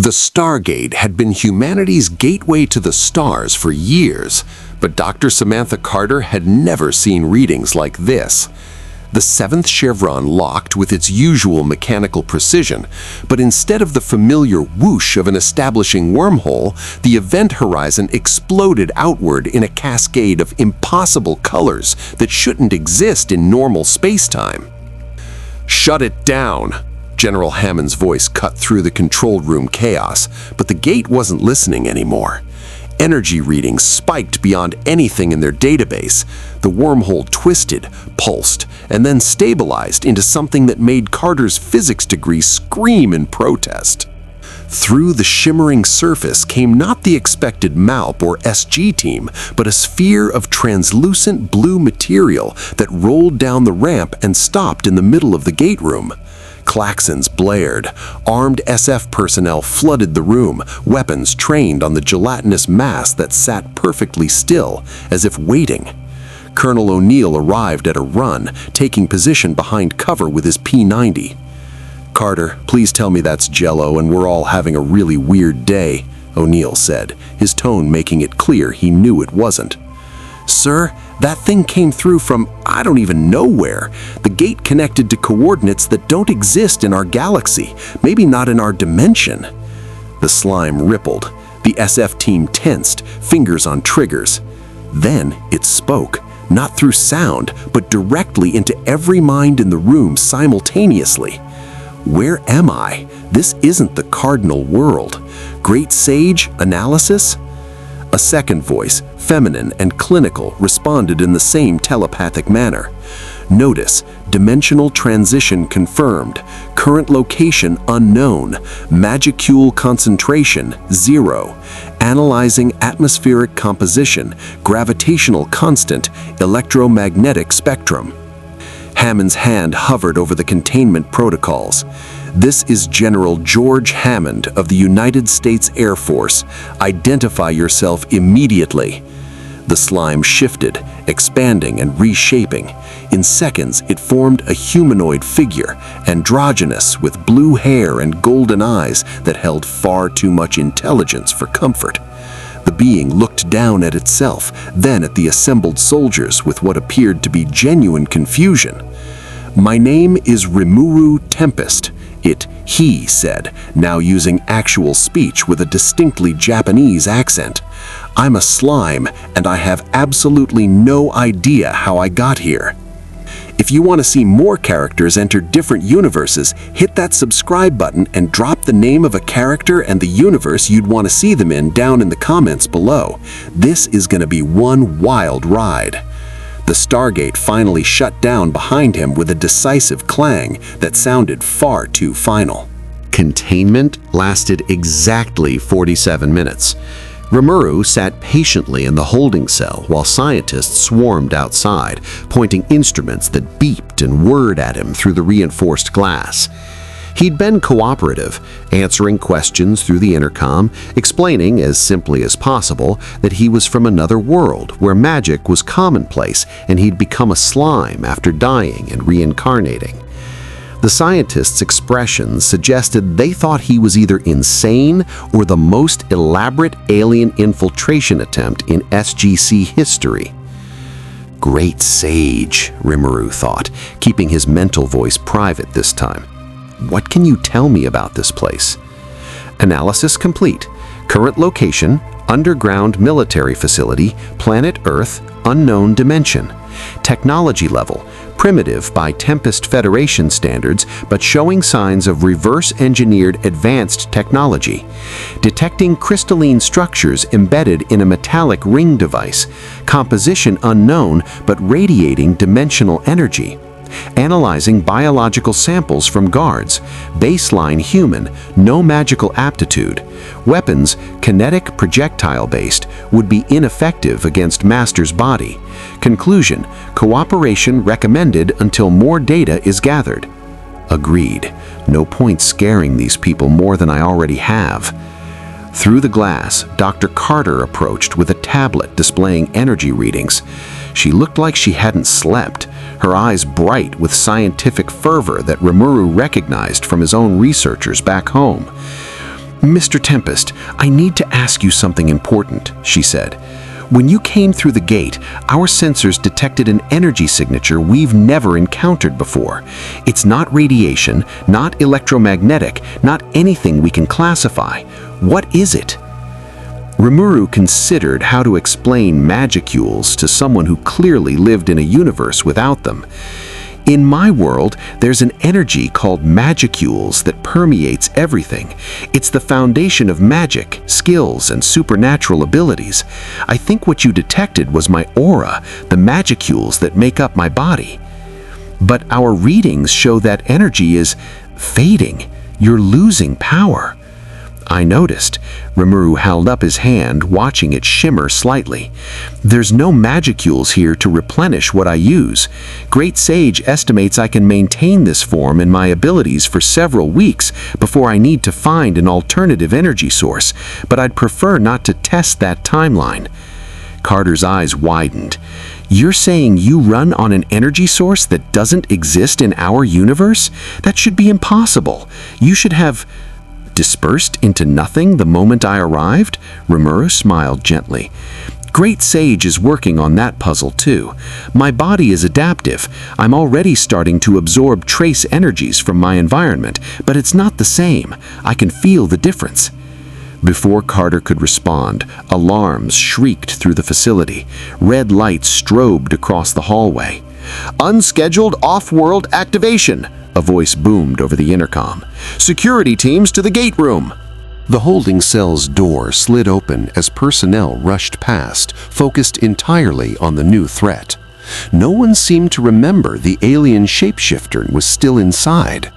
The Stargate had been humanity's gateway to the stars for years, but Dr. Samantha Carter had never seen readings like this. The seventh chevron locked with its usual mechanical precision, but instead of the familiar whoosh of an establishing wormhole, the event horizon exploded outward in a cascade of impossible colors that shouldn't exist in normal space-time. "Shut it down!" General Hammond's voice cut through the control room chaos, but the gate wasn't listening anymore. Energy readings spiked beyond anything in their database. The wormhole twisted, pulsed, and then stabilized into something that made Carter's physics degree scream in protest. Through the shimmering surface came not the expected MALP or SG team, but a sphere of translucent blue material that rolled down the ramp and stopped in the middle of the gate room. Klaxons blared. Armed SF personnel flooded the room, weapons trained on the gelatinous mass that sat perfectly still, as if waiting. Colonel O'Neill arrived at a run, taking position behind cover with his P-90. "Carter, please tell me that's Jell-O and we're all having a really weird day," O'Neill said, his tone making it clear he knew it wasn't. "Sir, that thing came through from I don't even know where. The gate connected to coordinates that don't exist in our galaxy, maybe not in our dimension." The slime rippled. The SF team tensed, fingers on triggers. Then it spoke, not through sound, but directly into every mind in the room simultaneously. "Where am I? This isn't the cardinal world. Great sage, analysis?" A second voice, feminine and clinical, responded in the same telepathic manner. "Notice, dimensional transition confirmed. Current location unknown. Magicule concentration 0. Analyzing atmospheric composition, gravitational constant, electromagnetic spectrum." Hammond's hand hovered over the containment protocols. "This is General George Hammond of the United States Air Force. Identify yourself immediately." The slime shifted, expanding and reshaping. In seconds, it formed a humanoid figure, androgynous with blue hair and golden eyes that held far too much intelligence for comfort. The being looked down at itself, then at the assembled soldiers with what appeared to be genuine confusion. "My name is Rimuru Tempest," he said, now using actual speech with a distinctly Japanese accent. "I'm a slime, and I have absolutely no idea how I got here." If you want to see more characters enter different universes, hit that subscribe button and drop the name of a character and the universe you'd want to see them in down in the comments below. This is going to be one wild ride. The Stargate finally shut down behind him with a decisive clang that sounded far too final. Containment lasted exactly 47 minutes. Rimuru sat patiently in the holding cell while scientists swarmed outside, pointing instruments that beeped and whirred at him through the reinforced glass. He'd been cooperative, answering questions through the intercom, explaining as simply as possible that he was from another world where magic was commonplace and he'd become a slime after dying and reincarnating. The scientists' expressions suggested they thought he was either insane or the most elaborate alien infiltration attempt in SGC history. Great sage, Rimuru thought, keeping his mental voice private this time. "What can you tell me about this place?" Analysis complete. Current location, underground military facility, planet Earth, unknown dimension. Technology level, primitive by Tempest Federation standards, but showing signs of reverse-engineered advanced technology. Detecting crystalline structures embedded in a metallic ring device. Composition unknown, but radiating dimensional energy. Analyzing biological samples from guards. Baseline human, no magical aptitude. Weapons, kinetic projectile-based, would be ineffective against Master's body. Conclusion, cooperation recommended until more data is gathered. Agreed. No point scaring these people more than I already have. Through the glass, Dr. Carter approached with a tablet displaying energy readings. She looked like she hadn't slept, her eyes bright with scientific fervor that Rimuru recognized from his own researchers back home. "Mr. Tempest, I need to ask you something important," she said. "When you came through the gate, our sensors detected an energy signature we've never encountered before. It's not radiation, not electromagnetic, not anything we can classify. What is it?" Rimuru considered how to explain Magicules to someone who clearly lived in a universe without them. "In my world, there's an energy called Magicules that permeates everything. It's the foundation of magic, skills, and supernatural abilities. I think what you detected was my aura, the Magicules that make up my body. But our readings show that energy is fading. You're losing power." I noticed. Rimuru held up his hand, watching it shimmer slightly. "There's no Magicules here to replenish what I use. Great Sage estimates I can maintain this form and my abilities for several weeks before I need to find an alternative energy source, but I'd prefer not to test that timeline." Carter's eyes widened. "You're saying you run on an energy source that doesn't exist in our universe? That should be impossible. You should have dispersed into nothing the moment I arrived?" Rimuru smiled gently. "Great Sage is working on that puzzle too. My body is adaptive. I'm already starting to absorb trace energies from my environment, but it's not the same. I can feel the difference." Before Carter could respond, alarms shrieked through the facility. Red lights strobed across the hallway. "Unscheduled off-world activation!" a voice boomed over the intercom. "Security teams to the gate room!" The holding cell's door slid open as personnel rushed past, focused entirely on the new threat. No one seemed to remember the alien shapeshifter was still inside.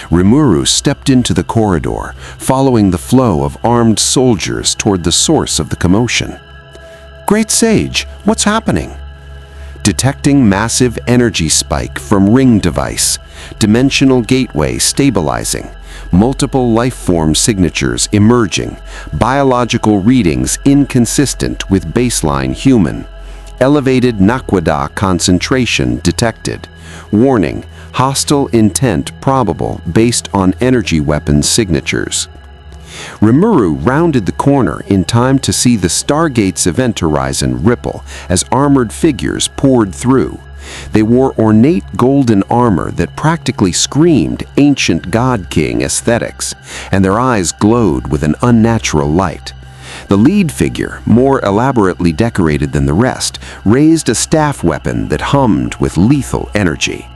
Rimuru stepped into the corridor, following the flow of armed soldiers toward the source of the commotion. "Great Sage, what's happening?" Detecting massive energy spike from ring device, dimensional gateway stabilizing, multiple life form signatures emerging, biological readings inconsistent with baseline human, elevated Naquadah concentration detected, warning, hostile intent probable based on energy weapons signatures. Rimuru rounded the corner in time to see the Stargate's event horizon ripple as armored figures poured through. They wore ornate golden armor that practically screamed ancient god king aesthetics, and their eyes glowed with an unnatural light. The lead figure, more elaborately decorated than the rest, raised a staff weapon that hummed with lethal energy.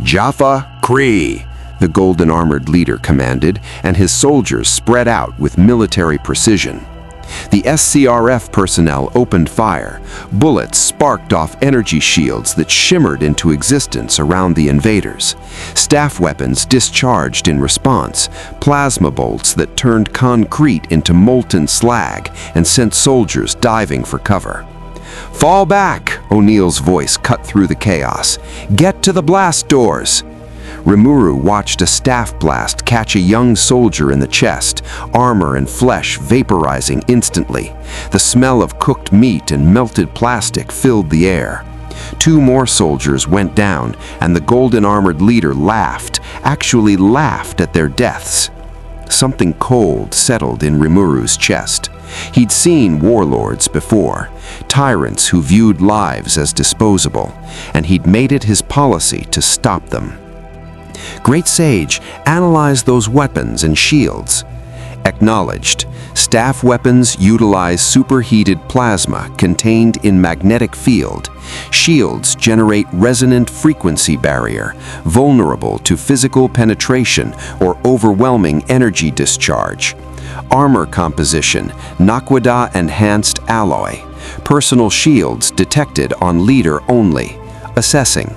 "Jaffa Kree!" the golden-armored leader commanded, and his soldiers spread out with military precision. The SCRF personnel opened fire. Bullets sparked off energy shields that shimmered into existence around the invaders. Staff weapons discharged in response, plasma bolts that turned concrete into molten slag and sent soldiers diving for cover. "Fall back!" O'Neill's voice cut through the chaos. "Get to the blast doors!" Rimuru watched a staff blast catch a young soldier in the chest, armor and flesh vaporizing instantly. The smell of cooked meat and melted plastic filled the air. 2 more soldiers went down, and the golden-armored leader laughed, actually laughed at their deaths. Something cold settled in Rimuru's chest. He'd seen warlords before, tyrants who viewed lives as disposable, and he'd made it his policy to stop them. "Great Sage, analyze those weapons and shields." Acknowledged. Staff weapons utilize superheated plasma contained in magnetic field. Shields generate resonant frequency barrier, vulnerable to physical penetration or overwhelming energy discharge. Armor composition, Naquadah enhanced alloy. Personal shields detected on leader only. Assessing.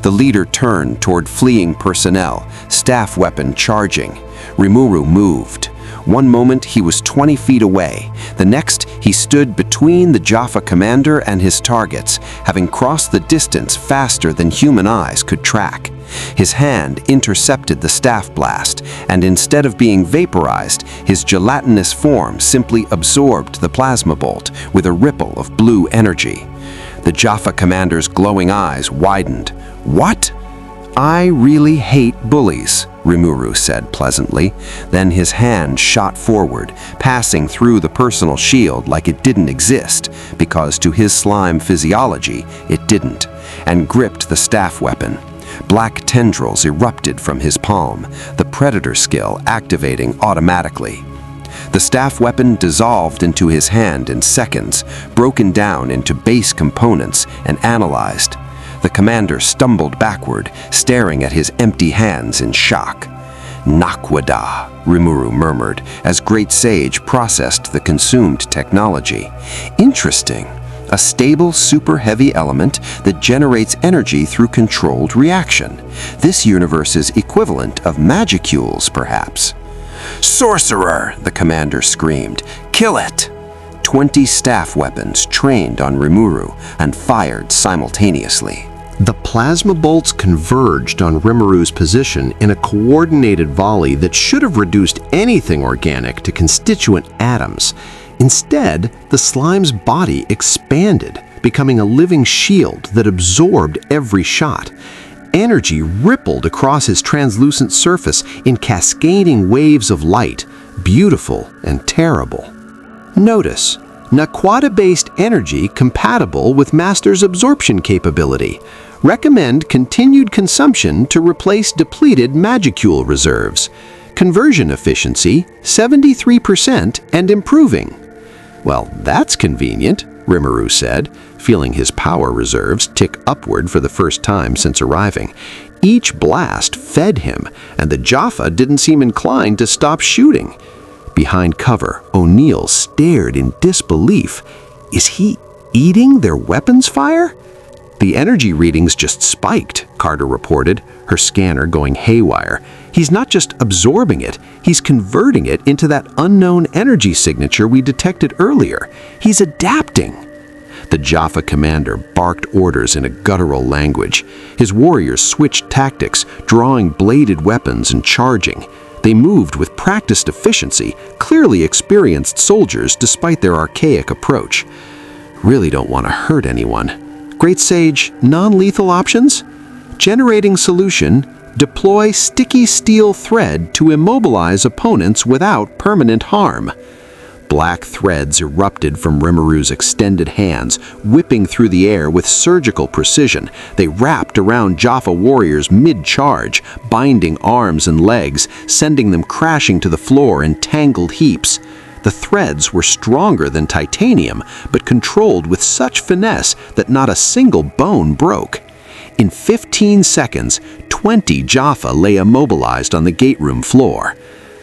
The leader turned toward fleeing personnel, staff weapon charging. Rimuru moved. One moment he was 20 feet away. The next he stood between the Jaffa commander and his targets, having crossed the distance faster than human eyes could track. His hand intercepted the staff blast, and instead of being vaporized, his gelatinous form simply absorbed the plasma bolt with a ripple of blue energy. The Jaffa commander's glowing eyes widened. "What?" "I really hate bullies." Rimuru said pleasantly. Then his hand shot forward, passing through the personal shield like it didn't exist, because to his slime physiology it didn't, and gripped the staff weapon. Black tendrils erupted from his palm, the predator skill activating automatically. The staff weapon dissolved into his hand in seconds, broken down into base components and analyzed. The commander stumbled backward, staring at his empty hands in shock. "Nakwada," Rimuru murmured, as Great Sage processed the consumed technology. "Interesting. A stable super-heavy element that generates energy through controlled reaction. This universe's equivalent of Magicules, perhaps." "Sorcerer!" the commander screamed. "Kill it!" 20 staff weapons trained on Rimuru and fired simultaneously. The plasma bolts converged on Rimuru's position in a coordinated volley that should have reduced anything organic to constituent atoms. Instead, the slime's body expanded, becoming a living shield that absorbed every shot. Energy rippled across his translucent surface in cascading waves of light, beautiful and terrible. Notice, Nakwada-based energy compatible with Master's absorption capability. Recommend continued consumption to replace depleted Magicule reserves. Conversion efficiency, 73% and improving. "Well, that's convenient," Rimuru said, feeling his power reserves tick upward for the first time since arriving. Each blast fed him, and the Jaffa didn't seem inclined to stop shooting. Behind cover, O'Neill stared in disbelief. Is he eating their weapons fire? "The energy readings just spiked," Carter reported, her scanner going haywire. "He's not just absorbing it, he's converting it into that unknown energy signature we detected earlier. He's adapting." The Jaffa commander barked orders in a guttural language. His warriors switched tactics, drawing bladed weapons and charging. They moved with practiced efficiency, clearly experienced soldiers despite their archaic approach. "Really don't want to hurt anyone. Great Sage, non-lethal options? Generating solution, deploy sticky steel thread to immobilize opponents without permanent harm." Black threads erupted from Rimuru's extended hands, whipping through the air with surgical precision. They wrapped around Jaffa warriors mid-charge, binding arms and legs, sending them crashing to the floor in tangled heaps. The threads were stronger than titanium, but controlled with such finesse that not a single bone broke. In 15 seconds, 20 Jaffa lay immobilized on the gate room floor.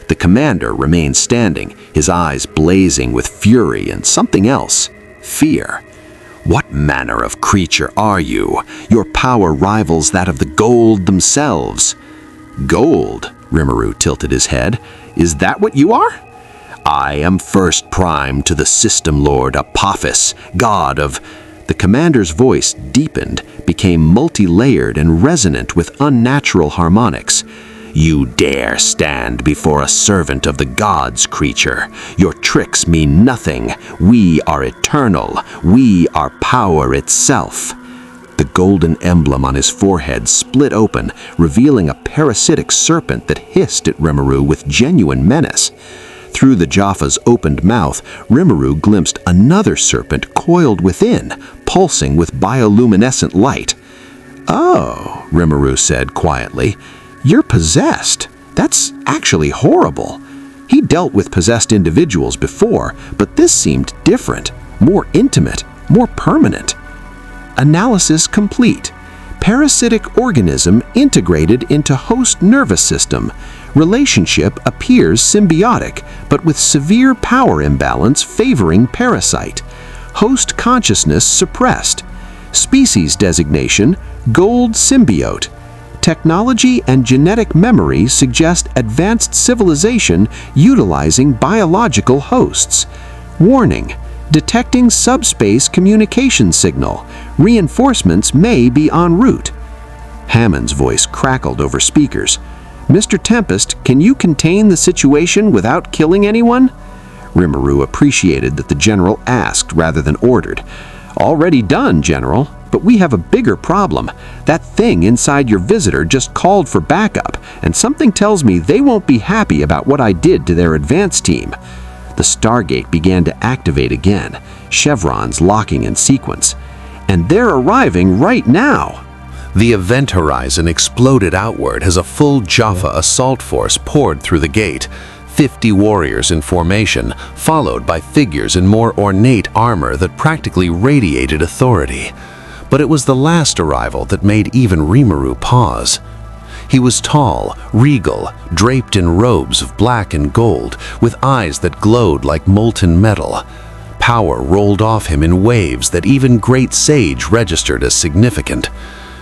The commander remained standing, his eyes blazing with fury and something else, fear. "What manner of creature are you? Your power rivals that of the Goa'uld themselves." "Goa'uld?" Rimuru tilted his head. "Is that what you are?" "I am first prime to the system lord Apophis, god of—" The commander's voice deepened, became multi-layered and resonant with unnatural harmonics. "You dare stand before a servant of the gods, creature. Your tricks mean nothing. We are eternal. We are power itself." The golden emblem on his forehead split open, revealing a parasitic serpent that hissed at Rimuru with genuine menace. Through the Jaffa's opened mouth, Rimuru glimpsed another serpent coiled within, pulsing with bioluminescent light. "Oh," Rimuru said quietly, "you're possessed. That's actually horrible." He dealt with possessed individuals before, but this seemed different, more intimate, more permanent. Analysis complete. Parasitic organism integrated into host nervous system. Relationship appears symbiotic, but with severe power imbalance favoring parasite. Host consciousness suppressed. Species designation, Goa'uld symbiote. Technology and genetic memory suggest advanced civilization utilizing biological hosts. Warning: detecting subspace communication signal. Reinforcements may be en route. Hammond's voice crackled over speakers. "Mr. Tempest, can you contain the situation without killing anyone?" Rimuru appreciated that the general asked rather than ordered. "Already done, General," But we have a bigger problem. That thing inside your visitor just called for backup, and something tells me they won't be happy about what I did to their advance team. The Stargate began to activate again, chevrons locking in sequence. And they're arriving right now. The event horizon exploded outward as a full Jaffa assault force poured through the gate, 50 warriors in formation, followed by figures in more ornate armor that practically radiated authority. But it was the last arrival that made even Rimuru pause. He was tall, regal, draped in robes of black and gold, with eyes that glowed like molten metal. Power rolled off him in waves that even Great Sage registered as significant.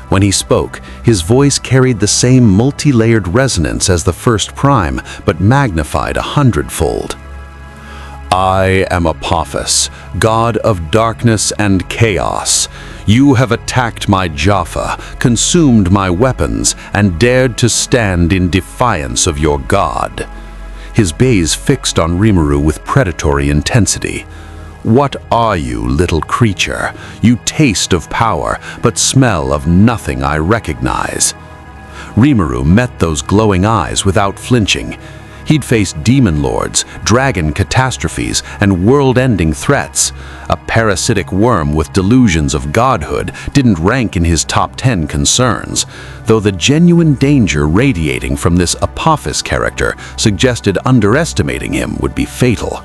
When he spoke, his voice carried the same multi-layered resonance as the first prime, but magnified 100-fold. I am Apophis, god of darkness and chaos. You have attacked my Jaffa, consumed my weapons, and dared to stand in defiance of your god. His gaze fixed on Rimuru with predatory intensity. What are you, little creature? You taste of power, but smell of nothing I recognize. Rimuru met those glowing eyes without flinching. He'd faced demon lords, dragon catastrophes, and world-ending threats. A parasitic worm with delusions of godhood didn't rank in his top 10 concerns, though the genuine danger radiating from this Apophis character suggested underestimating him would be fatal.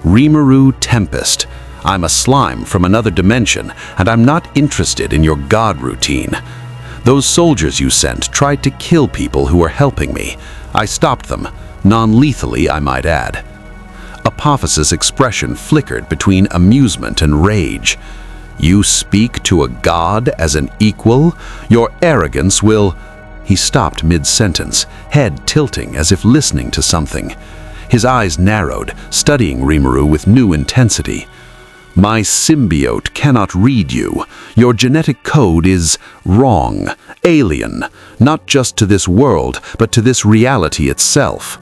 Rimuru Tempest. I'm a slime from another dimension, and I'm not interested in your god routine. Those soldiers you sent tried to kill people who were helping me. I stopped them, non-lethally I might add. Apophis's expression flickered between amusement and rage. You speak to a god as an equal? Your arrogance will... He stopped mid-sentence, head tilting as if listening to something. His eyes narrowed, studying Rimuru with new intensity. My symbiote cannot read you. Your genetic code is wrong, alien, not just to this world, but to this reality itself.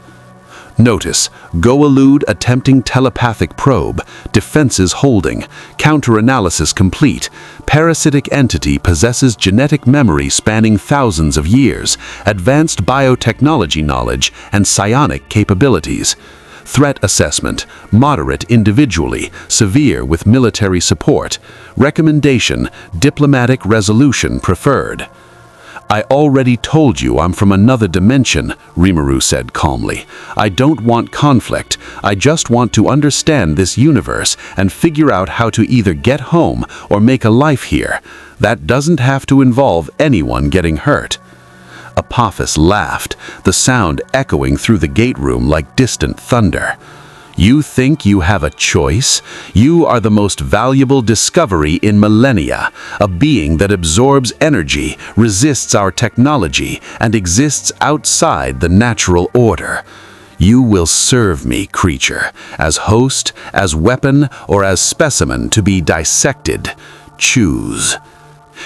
Notice, Goa'uld attempting telepathic probe, defenses holding, counter-analysis complete, parasitic entity possesses genetic memory spanning thousands of years, advanced biotechnology knowledge, and psionic capabilities. Threat assessment, moderate individually, severe with military support. Recommendation, diplomatic resolution preferred. I already told you I'm from another dimension, Rimuru said calmly. I don't want conflict. I just want to understand this universe and figure out how to either get home or make a life here. That doesn't have to involve anyone getting hurt. Apophis laughed, the sound echoing through the gate room like distant thunder. You think you have a choice? You are the most valuable discovery in millennia, a being that absorbs energy, resists our technology, and exists outside the natural order. You will serve me, creature, as host, as weapon, or as specimen to be dissected. Choose.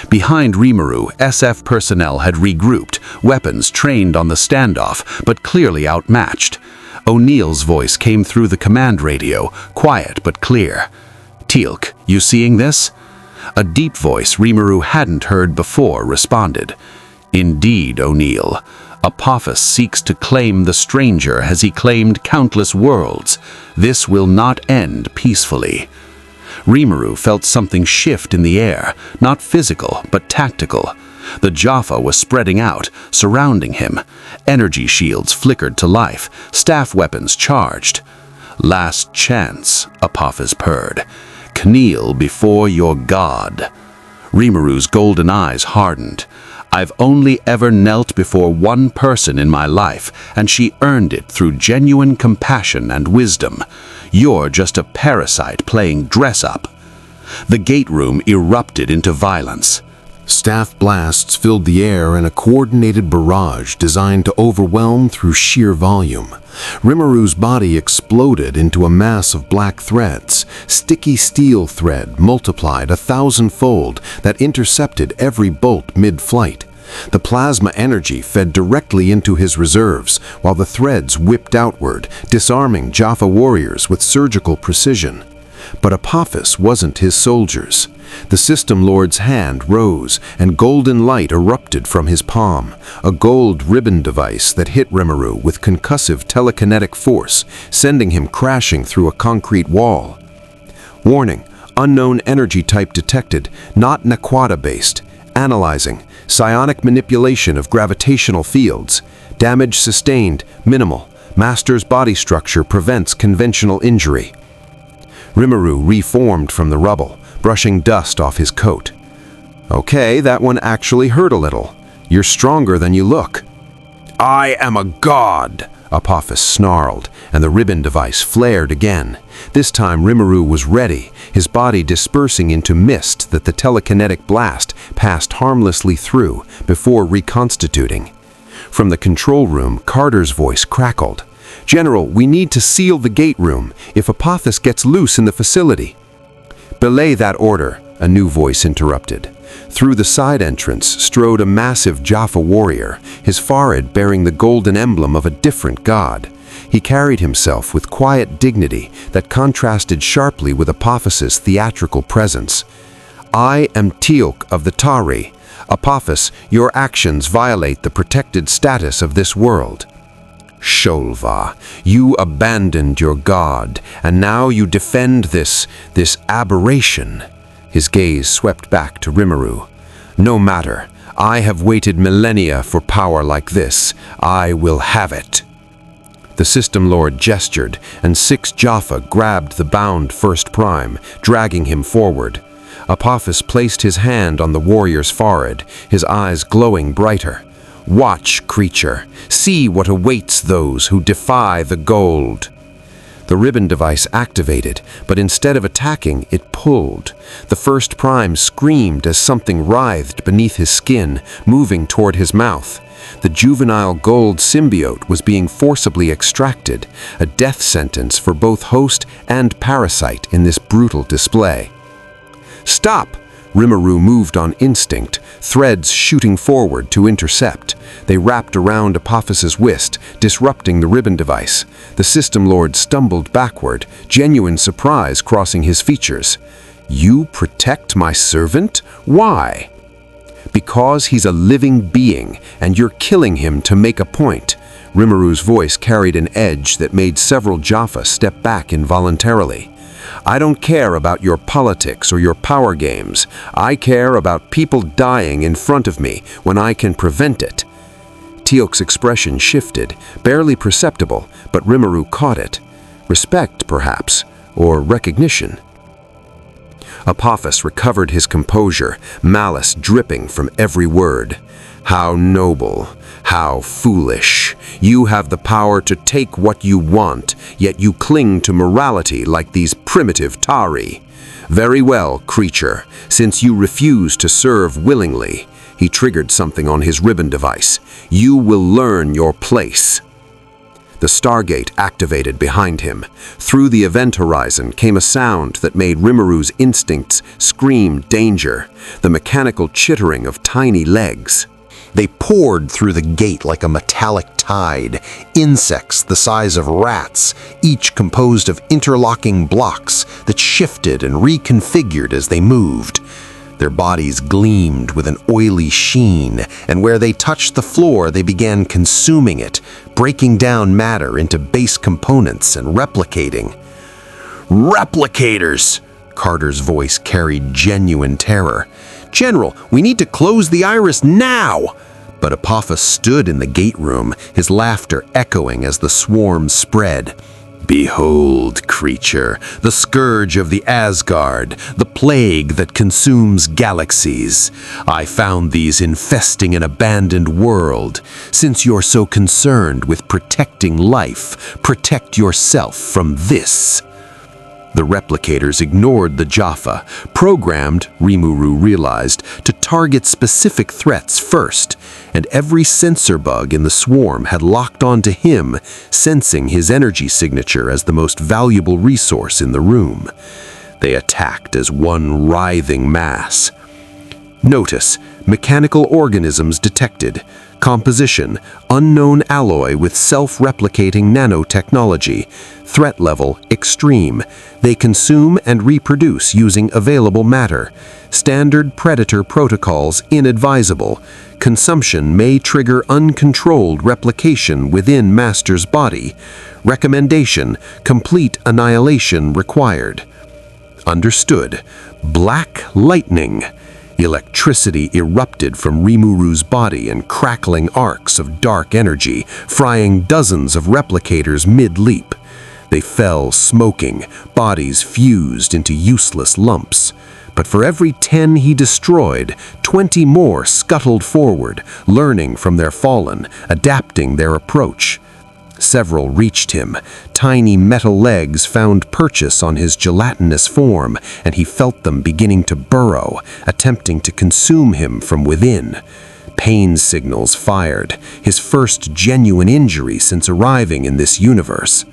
Behind Rimuru, SF personnel had regrouped, weapons trained on the standoff, but clearly outmatched. O'Neill's voice came through the command radio, quiet but clear. Teal'c, you seeing this? A deep voice Rimuru hadn't heard before responded. Indeed, O'Neill. Apophis seeks to claim the stranger as he claimed countless worlds. This will not end peacefully. Rimuru felt something shift in the air, not physical, but tactical. The Jaffa was spreading out, surrounding him. Energy shields flickered to life, staff weapons charged. Last chance, Apophis purred. Kneel before your god. Rimuru's golden eyes hardened. I've only ever knelt before one person in my life, and she earned it through genuine compassion and wisdom. You're just a parasite playing dress-up. The gate room erupted into violence. Staff blasts filled the air in a coordinated barrage designed to overwhelm through sheer volume. Rimuru's body exploded into a mass of black threads, sticky steel thread multiplied 1,000-fold that intercepted every bolt mid-flight. The plasma energy fed directly into his reserves, while the threads whipped outward, disarming Jaffa warriors with surgical precision. But Apophis wasn't his soldiers. The System Lord's hand rose, and golden light erupted from his palm, a gold ribbon device that hit Rimuru with concussive telekinetic force, sending him crashing through a concrete wall. Warning, unknown energy type detected, not Naquata-based. Analyzing, psionic manipulation of gravitational fields. Damage sustained, minimal. Master's body structure prevents conventional injury. Rimuru reformed from the rubble, brushing dust off his coat. Okay, that one actually hurt a little. You're stronger than you look. I am a god, Apophis snarled, and the ribbon device flared again. This time Rimuru was ready, his body dispersing into mist that the telekinetic blast passed harmlessly through before reconstituting. From the control room, Carter's voice crackled. General, we need to seal the gate room if Apophis gets loose in the facility. Belay that order, a new voice interrupted. Through the side entrance strode a massive Jaffa warrior, his forehead bearing the golden emblem of a different god. He carried himself with quiet dignity that contrasted sharply with Apophis's theatrical presence. I am Teal'c of the Tari. Apophis, your actions violate the protected status of this world. Sholva, you abandoned your god, and now you defend this aberration. His gaze swept back to Rimuru. No matter, I have waited millennia for power like this. I will have it. The System Lord gestured, and 6 Jaffa grabbed the bound First Prime, dragging him forward. Apophis placed his hand on the warrior's forehead, his eyes glowing brighter. Watch, creature. See what awaits those who defy the Goa'uld. The ribbon device activated, but instead of attacking, it pulled. The First Prime screamed as something writhed beneath his skin, moving toward his mouth. The juvenile Goa'uld symbiote was being forcibly extracted, a death sentence for both host and parasite in this brutal display. Stop! Rimuru moved on instinct, threads shooting forward to intercept. They wrapped around Apophis's wrist, disrupting the ribbon device. The System Lord stumbled backward, genuine surprise crossing his features. You protect my servant? Why? Because he's a living being, and you're killing him to make a point. Rimuru's voice carried an edge that made several Jaffa step back involuntarily. I don't care about your politics or your power games. I care about people dying in front of me when I can prevent it. Teal'c's expression shifted, barely perceptible, but Rimuru caught it. Respect, perhaps, or recognition. Apophis recovered his composure, malice dripping from every word. How noble, how foolish. You have the power to take what you want, yet you cling to morality like these primitive Tari. Very well, creature, since you refuse to serve willingly. He triggered something on his ribbon device. You will learn your place. The Stargate activated behind him. Through the event horizon came a sound that made Rimuru's instincts scream danger, the mechanical chittering of tiny legs. They poured through the gate like a metallic tide, insects the size of rats, each composed of interlocking blocks that shifted and reconfigured as they moved. Their bodies gleamed with an oily sheen, and where they touched the floor, they began consuming it, breaking down matter into base components and replicating. Replicators! Carter's voice carried genuine terror. General, we need to close the iris now! But Apophis stood in the gate room, his laughter echoing as the swarm spread. Behold, creature, the scourge of the Asgard, the plague that consumes galaxies. I found these infesting an abandoned world. Since you're so concerned with protecting life, protect yourself from this. The replicators ignored the Jaffa, programmed, Rimuru realized, to target specific threats first, and every sensor bug in the swarm had locked onto him, sensing his energy signature as the most valuable resource in the room. They attacked as one writhing mass. Notice, mechanical organisms detected. Composition: unknown alloy with self-replicating nanotechnology. Threat level: extreme. They consume and reproduce using available matter. Standard predator protocols inadvisable. Consumption may trigger uncontrolled replication within master's body. Recommendation: complete annihilation required. Understood. Black lightning. Electricity erupted from Rimuru's body in crackling arcs of dark energy, frying dozens of replicators mid-leap. They fell smoking, bodies fused into useless lumps. But for every 10 he destroyed, 20 more scuttled forward, learning from their fallen, adapting their approach. Several reached him. Tiny metal legs found purchase on his gelatinous form, and he felt them beginning to burrow, attempting to consume him from within. Pain signals fired, his first genuine injury since arriving in this universe.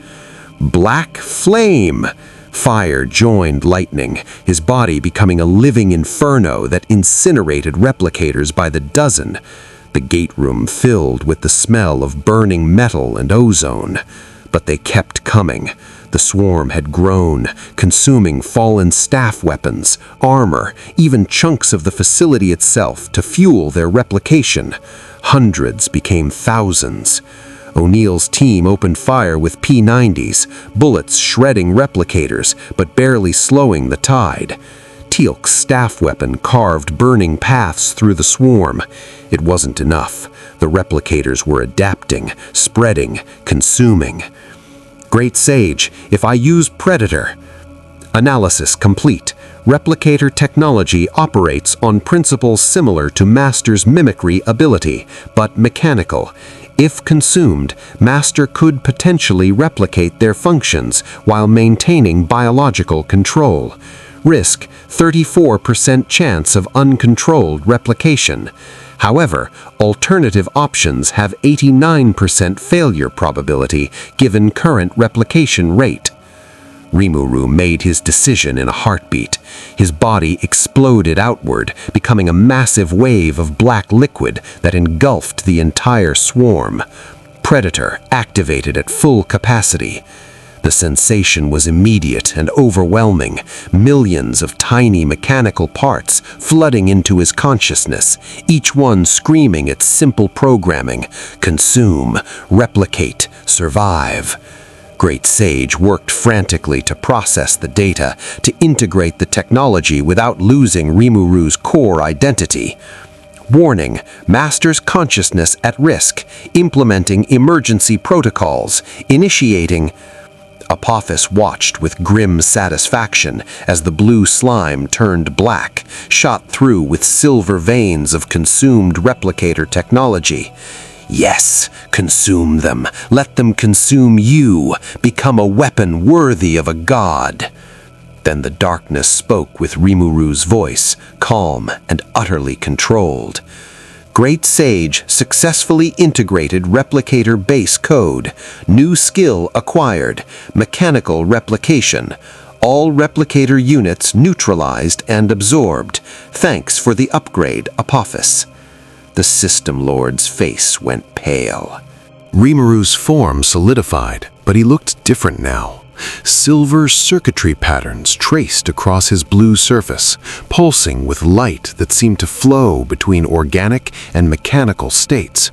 Black flame! Fire joined lightning, his body becoming a living inferno that incinerated replicators by the dozen. The gate room filled with the smell of burning metal and ozone. But they kept coming. The swarm had grown, consuming fallen staff weapons, armor, even chunks of the facility itself to fuel their replication. Hundreds became thousands. O'Neill's team opened fire with P-90s, bullets shredding replicators, but barely slowing the tide. Teal'c's staff weapon carved burning paths through the swarm. It wasn't enough. The replicators were adapting, spreading, consuming. Great Sage, if I use Predator. Analysis complete. Replicator technology operates on principles similar to Master's mimicry ability, but mechanical. If consumed, Master could potentially replicate their functions while maintaining biological control. Risk: 34% chance of uncontrolled replication. However, alternative options have 89% failure probability given current replication rate. Rimuru made his decision in a heartbeat. His body exploded outward, becoming a massive wave of black liquid that engulfed the entire swarm. Predator activated at full capacity. The sensation was immediate and overwhelming, millions of tiny mechanical parts flooding into his consciousness, each one screaming its simple programming: consume, replicate, survive. Great Sage worked frantically to process the data, to integrate the technology without losing Rimuru's core identity. Warning: Master's consciousness at risk, implementing emergency protocols, initiating... Apophis watched with grim satisfaction as the blue slime turned black, shot through with silver veins of consumed replicator technology. Yes, consume them. Let them consume you. Become a weapon worthy of a god. Then the darkness spoke with Rimuru's voice, calm and utterly controlled. Great Sage successfully integrated replicator base code. New skill acquired. Mechanical replication. All replicator units neutralized and absorbed. Thanks for the upgrade, Apophis. The System Lord's face went pale. Rimuru's form solidified, but he looked different now. Silver circuitry patterns traced across his blue surface, pulsing with light that seemed to flow between organic and mechanical states.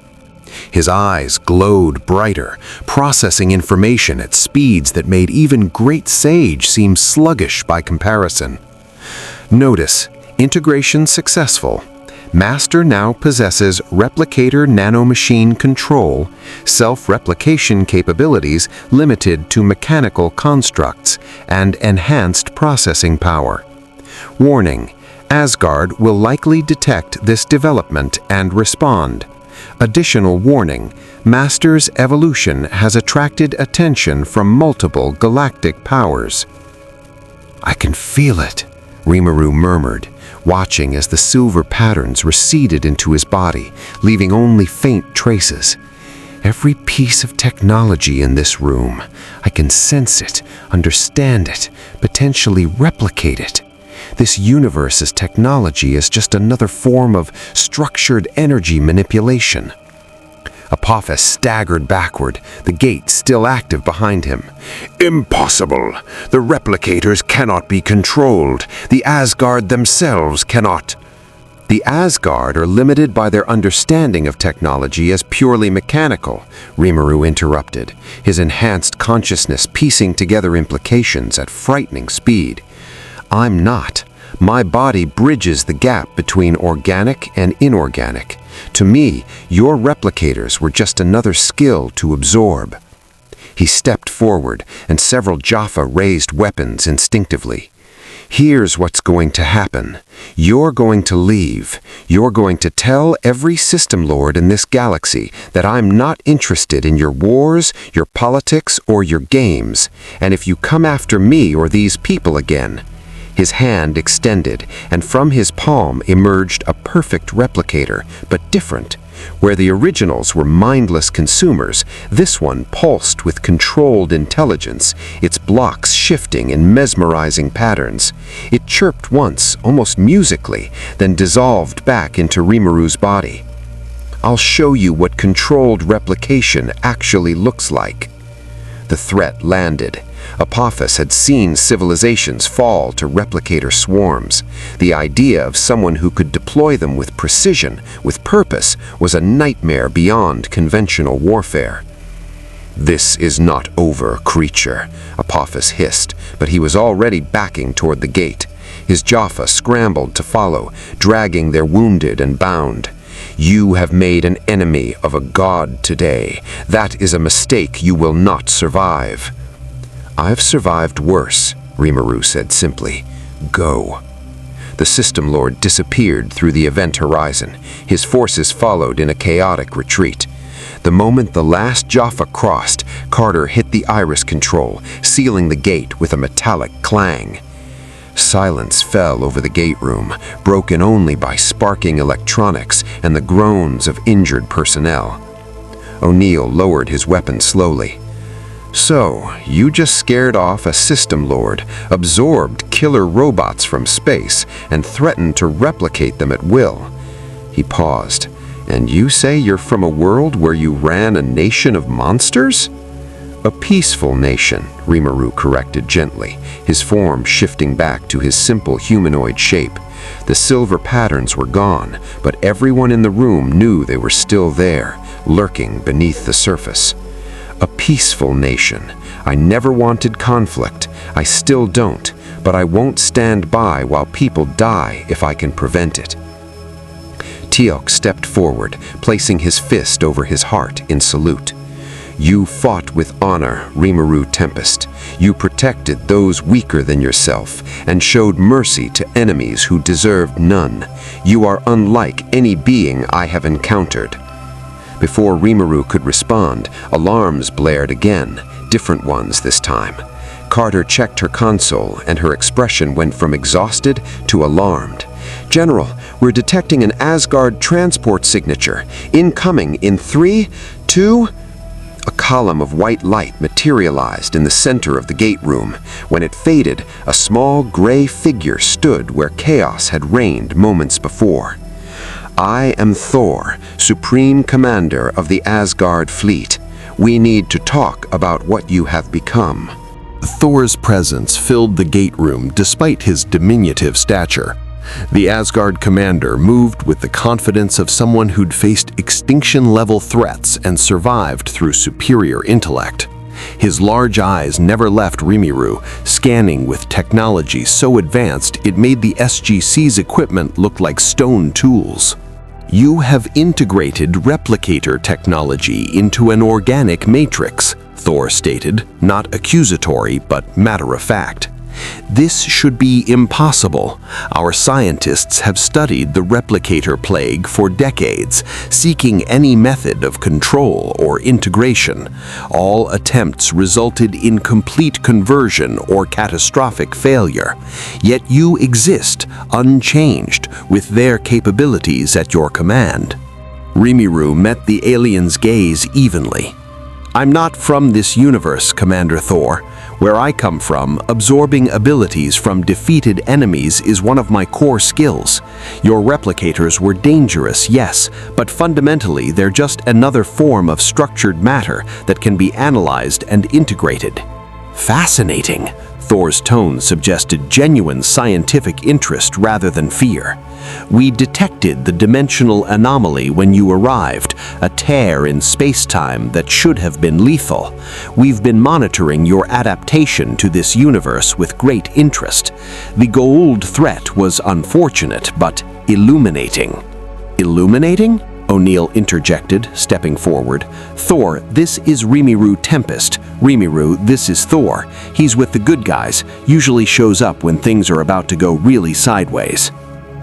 His eyes glowed brighter, processing information at speeds that made even Great Sage seem sluggish by comparison. Notice: integration successful. Master now possesses replicator nanomachine control, self-replication capabilities limited to mechanical constructs, and enhanced processing power. Warning: Asgard will likely detect this development and respond. Additional warning: Master's evolution has attracted attention from multiple galactic powers. "I can feel it," Rimuru murmured, watching as the silver patterns receded into his body, leaving only faint traces. "Every piece of technology in this room. I can sense it, understand it, potentially replicate it. This universe's technology is just another form of structured energy manipulation." Apophis staggered backward, the gate still active behind him. "Impossible! The replicators cannot be controlled. The Asgard themselves cannot." "The Asgard are limited by their understanding of technology as purely mechanical," Rimuru interrupted, his enhanced consciousness piecing together implications at frightening speed. "I'm not. My body bridges the gap between organic and inorganic. To me, your replicators were just another skill to absorb." He stepped forward, and several Jaffa raised weapons instinctively. "Here's what's going to happen. You're going to leave. You're going to tell every system lord in this galaxy that I'm not interested in your wars, your politics, or your games. And if you come after me or these people again..." His hand extended, and from his palm emerged a perfect replicator, but different. Where the originals were mindless consumers, this one pulsed with controlled intelligence, its blocks shifting in mesmerizing patterns. It chirped once, almost musically, then dissolved back into Rimuru's body. "I'll show you what controlled replication actually looks like." The threat landed. Apophis had seen civilizations fall to replicator swarms. The idea of someone who could deploy them with precision, with purpose, was a nightmare beyond conventional warfare. "This is not over, creature," Apophis hissed, but he was already backing toward the gate. His Jaffa scrambled to follow, dragging their wounded and bound. "You have made an enemy of a god today. That is a mistake you will not survive." "I've survived worse," Rimuru said simply. "Go." The System Lord disappeared through the event horizon. His forces followed in a chaotic retreat. The moment the last Jaffa crossed, Carter hit the iris control, sealing the gate with a metallic clang. Silence fell over the gate room, broken only by sparking electronics and the groans of injured personnel. O'Neill lowered his weapon slowly. "So, you just scared off a system lord, absorbed killer robots from space, and threatened to replicate them at will." He paused. "And you say you're from a world where you ran a nation of monsters?" "A peaceful nation," Rimuru corrected gently, his form shifting back to his simple humanoid shape. The silver patterns were gone, but everyone in the room knew they were still there, lurking beneath the surface. "A peaceful nation. I never wanted conflict. I still don't, but I won't stand by while people die if I can prevent it." Teal'c stepped forward, placing his fist over his heart in salute. "You fought with honor, Rimuru Tempest. You protected those weaker than yourself, and showed mercy to enemies who deserved none. You are unlike any being I have encountered." Before Rimuru could respond, alarms blared again, different ones this time. Carter checked her console, and her expression went from exhausted to alarmed. "General, we're detecting an Asgard transport signature. Incoming in 3, 2... A column of white light materialized in the center of the gate room. When it faded, a small gray figure stood where chaos had reigned moments before. "I am Thor, Supreme Commander of the Asgard Fleet. We need to talk about what you have become." Thor's presence filled the gate room despite his diminutive stature. The Asgard commander moved with the confidence of someone who'd faced extinction-level threats and survived through superior intellect. His large eyes never left Rimuru, scanning with technology so advanced it made the SGC's equipment look like stone tools. "You have integrated replicator technology into an organic matrix," Thor stated, not accusatory but matter-of-fact. "This should be impossible. Our scientists have studied the replicator plague for decades, seeking any method of control or integration. All attempts resulted in complete conversion or catastrophic failure. Yet you exist, unchanged, with their capabilities at your command." Rimuru met the alien's gaze evenly. "I'm not from this universe, Commander Thor. Where I come from, absorbing abilities from defeated enemies is one of my core skills. Your replicators were dangerous, yes, but fundamentally they're just another form of structured matter that can be analyzed and integrated. Fascinating. Thor's tone suggested genuine scientific interest rather than fear. We detected the dimensional anomaly when you arrived, a tear in space-time that should have been lethal. We've been monitoring your adaptation to this universe with great interest. The Goa'uld threat was unfortunate, but illuminating. Illuminating? O'Neill interjected, stepping forward. Thor, this is Rimuru Tempest. Rimuru, this is Thor. He's with the good guys, usually shows up when things are about to go really sideways.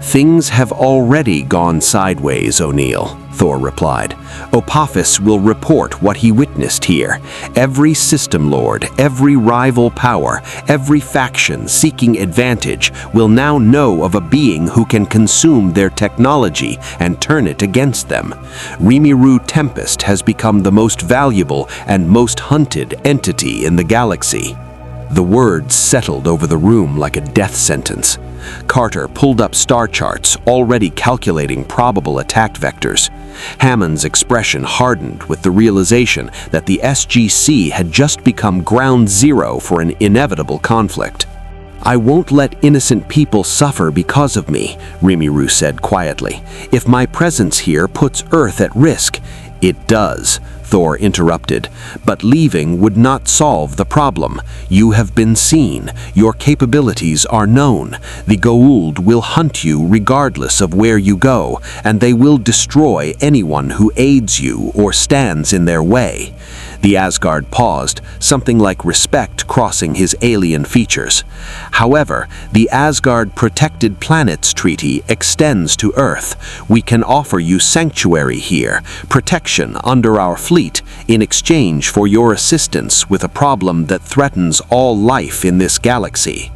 Things have already gone sideways, O'Neill, Thor replied. Apophis will report what he witnessed here. Every system lord, every rival power, every faction seeking advantage will now know of a being who can consume their technology and turn it against them. Rimuru Tempest has become the most valuable and most hunted entity in the galaxy. The words settled over the room like a death sentence. Carter pulled up star charts, already calculating probable attack vectors. Hammond's expression hardened with the realization that the SGC had just become ground zero for an inevitable conflict. I won't let innocent people suffer because of me, Rimuru said quietly. If my presence here puts Earth at risk, it does, Thor interrupted. But leaving would not solve the problem. You have been seen. Your capabilities are known. The Goa'uld will hunt you regardless of where you go, and they will destroy anyone who aids you or stands in their way. The Asgard paused, something like respect crossing his alien features. However, the Asgard Protected Planets Treaty extends to Earth. We can offer you sanctuary here, protection under our fleet, in exchange for your assistance with a problem that threatens all life in this galaxy.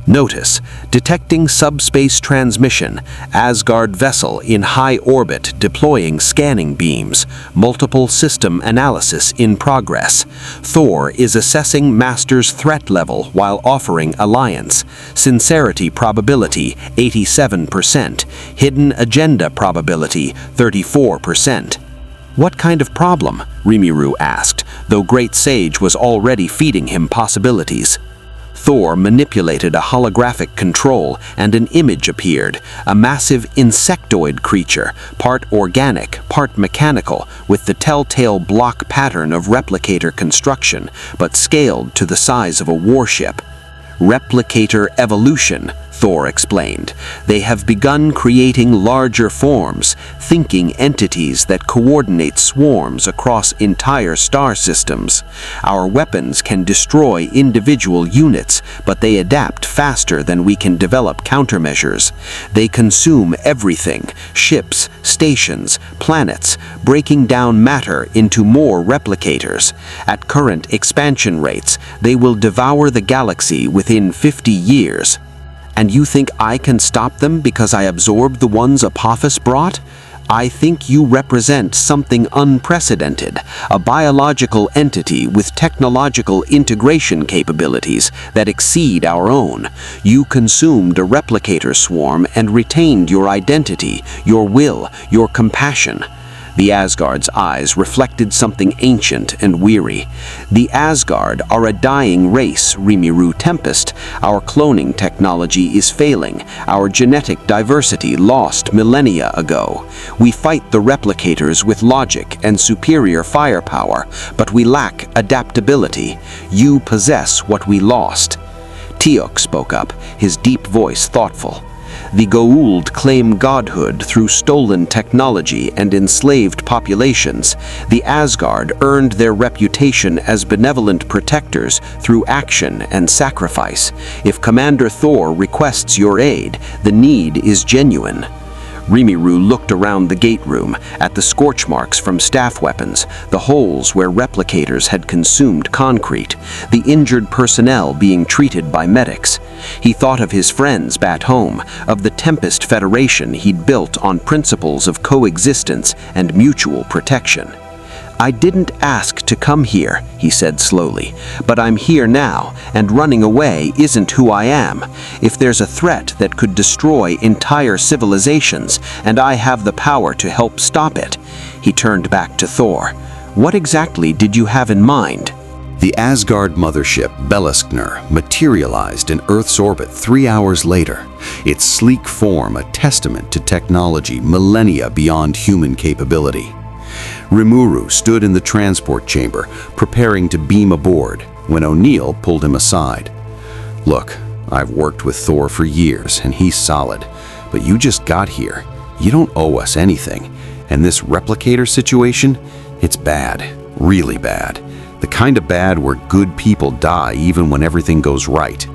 Notice, detecting subspace transmission, Asgard vessel in high orbit deploying scanning beams, multiple system analysis in progress. Thor is assessing Master's threat level while offering alliance. Sincerity probability 87%, hidden agenda probability 34%. What kind of problem? Rimuru asked, though Great Sage was already feeding him possibilities. Thor manipulated a holographic control and an image appeared, a massive insectoid creature, part organic, part mechanical, with the telltale block pattern of replicator construction, but scaled to the size of a warship. Replicator evolution, Thor explained. They have begun creating larger forms, thinking entities that coordinate swarms across entire star systems. Our weapons can destroy individual units, but they adapt faster than we can develop countermeasures. They consume everything, ships, stations, planets, breaking down matter into more replicators. At current expansion rates, they will devour the galaxy within 50 years. And you think I can stop them because I absorbed the ones Apophis brought? I think you represent something unprecedented, a biological entity with technological integration capabilities that exceed our own. You consumed a replicator swarm and retained your identity, your will, your compassion. The Asgard's eyes reflected something ancient and weary. The Asgard are a dying race, Rimuru Tempest. Our cloning technology is failing, our genetic diversity lost millennia ago. We fight the replicators with logic and superior firepower, but we lack adaptability. You possess what we lost. Teok spoke up, his deep voice thoughtful. The Goa'uld claim godhood through stolen technology and enslaved populations. The Asgard earned their reputation as benevolent protectors through action and sacrifice. If Commander Thor requests your aid, the need is genuine. Rimuru looked around the gate room, at the scorch marks from staff weapons, the holes where replicators had consumed concrete, the injured personnel being treated by medics. He thought of his friends back home, of the Tempest Federation he'd built on principles of coexistence and mutual protection. "I didn't ask to come here," he said slowly, "but I'm here now, and running away isn't who I am. If there's a threat that could destroy entire civilizations, and I have the power to help stop it." He turned back to Thor. "What exactly did you have in mind?" The Asgard mothership Beliskner materialized in Earth's orbit 3 hours later, its sleek form a testament to technology millennia beyond human capability. Rimuru stood in the transport chamber, preparing to beam aboard, when O'Neill pulled him aside. "Look, I've worked with Thor for years, and he's solid, but you just got here. You don't owe us anything, and this replicator situation, it's bad, really bad. The kind of bad where good people die even when everything goes right."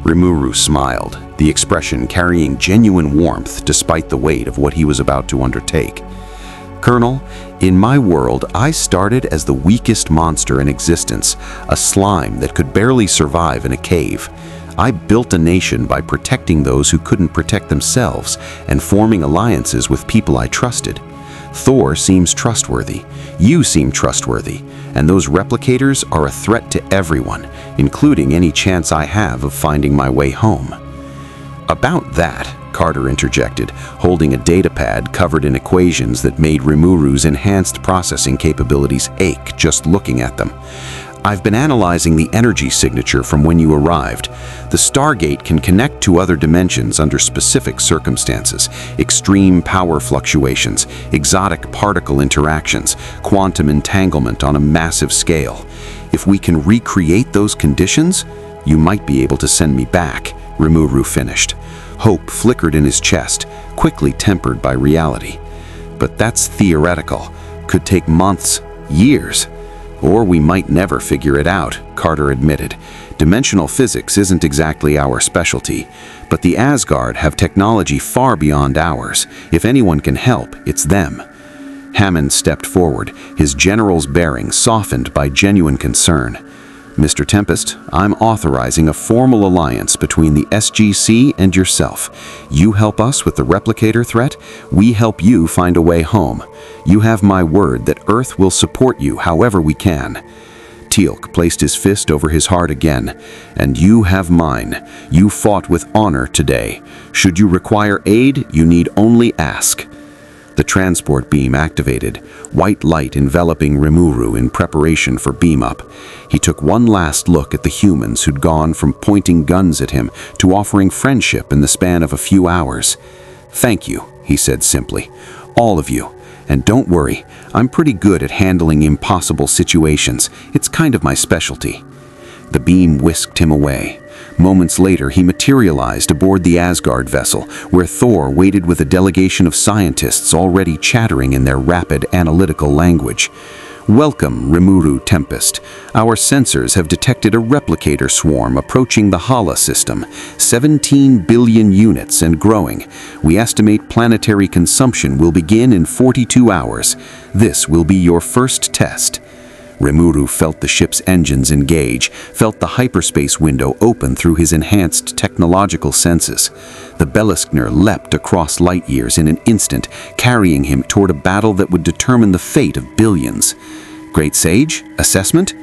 Rimuru smiled, the expression carrying genuine warmth despite the weight of what he was about to undertake. "Colonel, in my world, I started as the weakest monster in existence, a slime that could barely survive in a cave. I built a nation by protecting those who couldn't protect themselves and forming alliances with people I trusted. Thor seems trustworthy, you seem trustworthy, and those replicators are a threat to everyone, including any chance I have of finding my way home." "About that," Carter interjected, holding a datapad covered in equations that made Rimuru's enhanced processing capabilities ache just looking at them. "I've been analyzing the energy signature from when you arrived. The Stargate can connect to other dimensions under specific circumstances: extreme power fluctuations, exotic particle interactions, quantum entanglement on a massive scale. If we can recreate those conditions, you might be able to send me back," Rimuru finished. Hope flickered in his chest, quickly tempered by reality. "But that's theoretical. Could take months, years. Or we might never figure it out," Carter admitted. "Dimensional physics isn't exactly our specialty, but the Asgard have technology far beyond ours. If anyone can help, it's them." Hammond stepped forward, his general's bearing softened by genuine concern. "Mr. Tempest, I'm authorizing a formal alliance between the SGC and yourself. You help us with the replicator threat, we help you find a way home. You have my word that Earth will support you however we can." Teal'c placed his fist over his heart again. "And you have mine. You fought with honor today. Should you require aid, you need only ask." The transport beam activated, white light enveloping Rimuru in preparation for beam-up. He took one last look at the humans who'd gone from pointing guns at him to offering friendship in the span of a few hours. "Thank you," he said simply. "All of you. And don't worry, I'm pretty good at handling impossible situations. It's kind of my specialty." The beam whisked him away. Moments later, he materialized aboard the Asgard vessel, where Thor waited with a delegation of scientists already chattering in their rapid analytical language. "Welcome, Rimuru Tempest. Our sensors have detected a replicator swarm approaching the Hala system, 17 billion units and growing. We estimate planetary consumption will begin in 42 hours. This will be your first test." Rimuru felt the ship's engines engage, felt the hyperspace window open through his enhanced technological senses. The Beliskner leapt across light years in an instant, carrying him toward a battle that would determine the fate of billions. Great Sage? Assessment?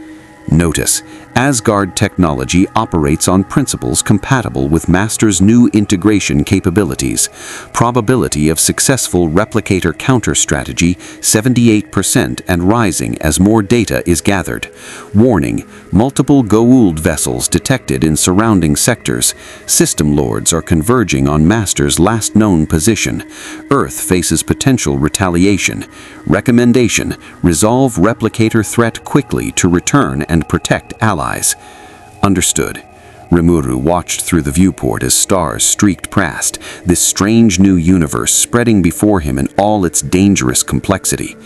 Notice, Asgard technology operates on principles compatible with Master's new integration capabilities. Probability of successful replicator counter strategy 78% and rising as more data is gathered. Warning, multiple Goa'uld vessels detected in surrounding sectors. System lords are converging on Master's last known position. Earth faces potential retaliation. Recommendation, resolve replicator threat quickly to return and protect allies. Understood. Rimuru watched through the viewport as stars streaked past, this strange new universe spreading before him in all its dangerous complexity.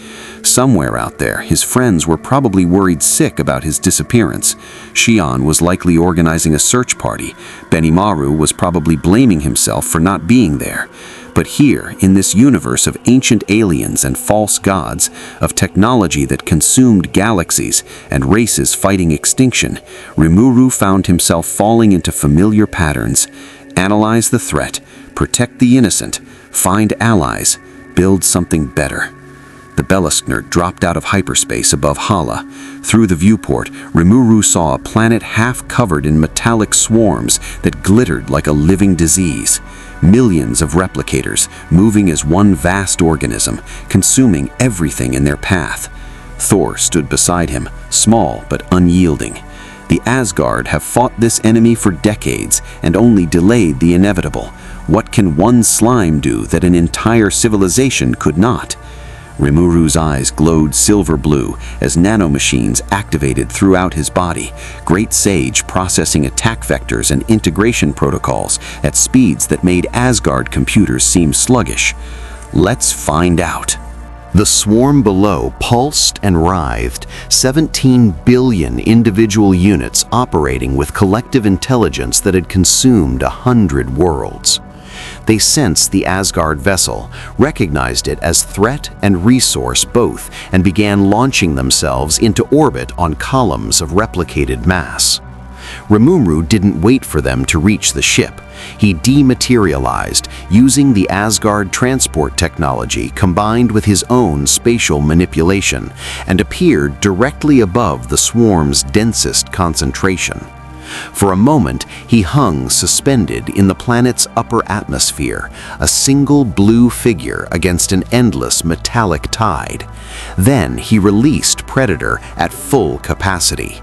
Somewhere out there, his friends were probably worried sick about his disappearance. Shion was likely organizing a search party. Benimaru was probably blaming himself for not being there. But here, in this universe of ancient aliens and false gods, of technology that consumed galaxies and races fighting extinction, Rimuru found himself falling into familiar patterns. Analyze the threat, protect the innocent, find allies, build something better. The Beliskner dropped out of hyperspace above Hala. Through the viewport, Rimuru saw a planet half covered in metallic swarms that glittered like a living disease. Millions of replicators, moving as one vast organism, consuming everything in their path. Thor stood beside him, small but unyielding. The Asgard have fought this enemy for decades and only delayed the inevitable. What can one slime do that an entire civilization could not? Rimuru's eyes glowed silver blue as nanomachines activated throughout his body, Great Sage processing attack vectors and integration protocols at speeds that made Asgard computers seem sluggish. Let's find out. The swarm below pulsed and writhed, 17 billion individual units operating with collective intelligence that had consumed 100 worlds. They sensed the Asgard vessel, recognized it as threat and resource both, and began launching themselves into orbit on columns of replicated mass. Rimuru didn't wait for them to reach the ship. He dematerialized, using the Asgard transport technology combined with his own spatial manipulation, and appeared directly above the swarm's densest concentration. For a moment, he hung suspended in the planet's upper atmosphere, a single blue figure against an endless metallic tide. Then he released Predator at full capacity.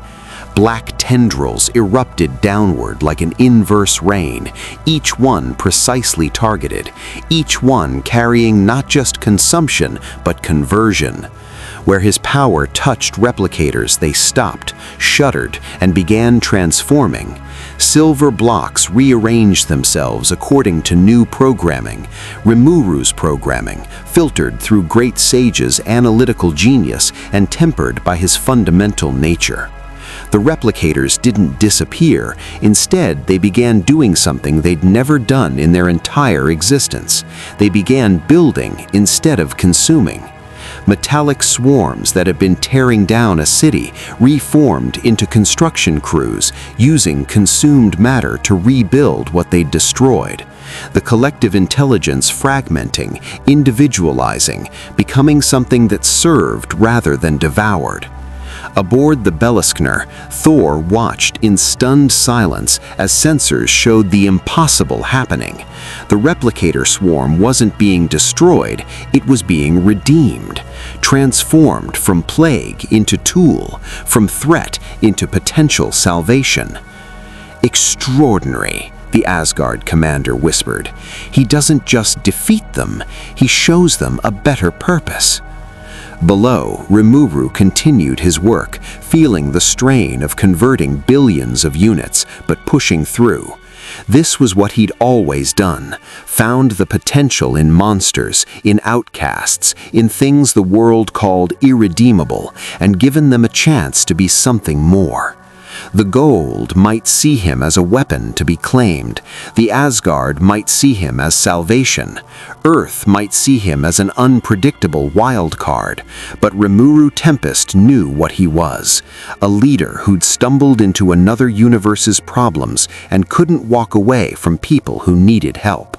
Black tendrils erupted downward like an inverse rain, each one precisely targeted, each one carrying not just consumption but conversion. Where his power touched replicators, they stopped, shuddered, and began transforming. Silver blocks rearranged themselves according to new programming, Rimuru's programming, filtered through Great Sage's analytical genius and tempered by his fundamental nature. The replicators didn't disappear. Instead, they began doing something they'd never done in their entire existence. They began building instead of consuming. Metallic swarms that had been tearing down a city reformed into construction crews, using consumed matter to rebuild what they'd destroyed. The collective intelligence fragmenting, individualizing, becoming something that served rather than devoured. Aboard the Beliskner, Thor watched in stunned silence as sensors showed the impossible happening. The replicator swarm wasn't being destroyed, it was being redeemed, transformed from plague into tool, from threat into potential salvation. Extraordinary, the Asgard commander whispered. He doesn't just defeat them, he shows them a better purpose. Below, Rimuru continued his work, feeling the strain of converting billions of units, but pushing through. This was what he'd always done, found the potential in monsters, in outcasts, in things the world called irredeemable, and given them a chance to be something more. The Goa'uld might see him as a weapon to be claimed. The Asgard might see him as salvation. Earth might see him as an unpredictable wild card. But Rimuru Tempest knew what he was. A leader who'd stumbled into another universe's problems and couldn't walk away from people who needed help.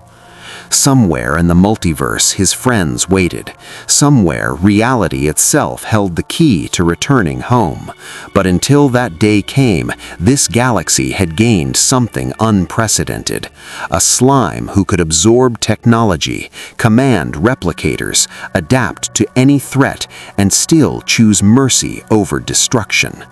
Somewhere in the multiverse, his friends waited. Somewhere, reality itself held the key to returning home. But until that day came, this galaxy had gained something unprecedented. A slime who could absorb technology, command replicators, adapt to any threat, and still choose mercy over destruction.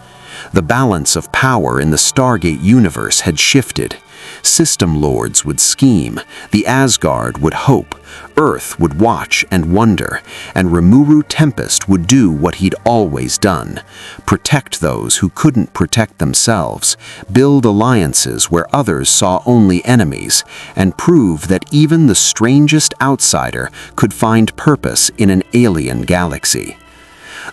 The balance of power in the Stargate universe had shifted. System lords would scheme, the Asgard would hope, Earth would watch and wonder, and Rimuru Tempest would do what he'd always done: protect those who couldn't protect themselves, build alliances where others saw only enemies, and prove that even the strangest outsider could find purpose in an alien galaxy.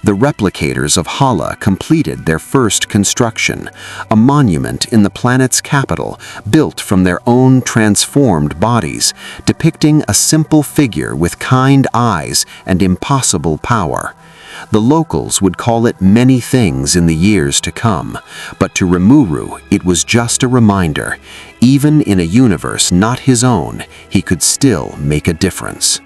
The replicators of Hala completed their first construction, a monument in the planet's capital built from their own transformed bodies, depicting a simple figure with kind eyes and impossible power. The locals would call it many things in the years to come, but to Rimuru it was just a reminder. Even in a universe not his own, he could still make a difference.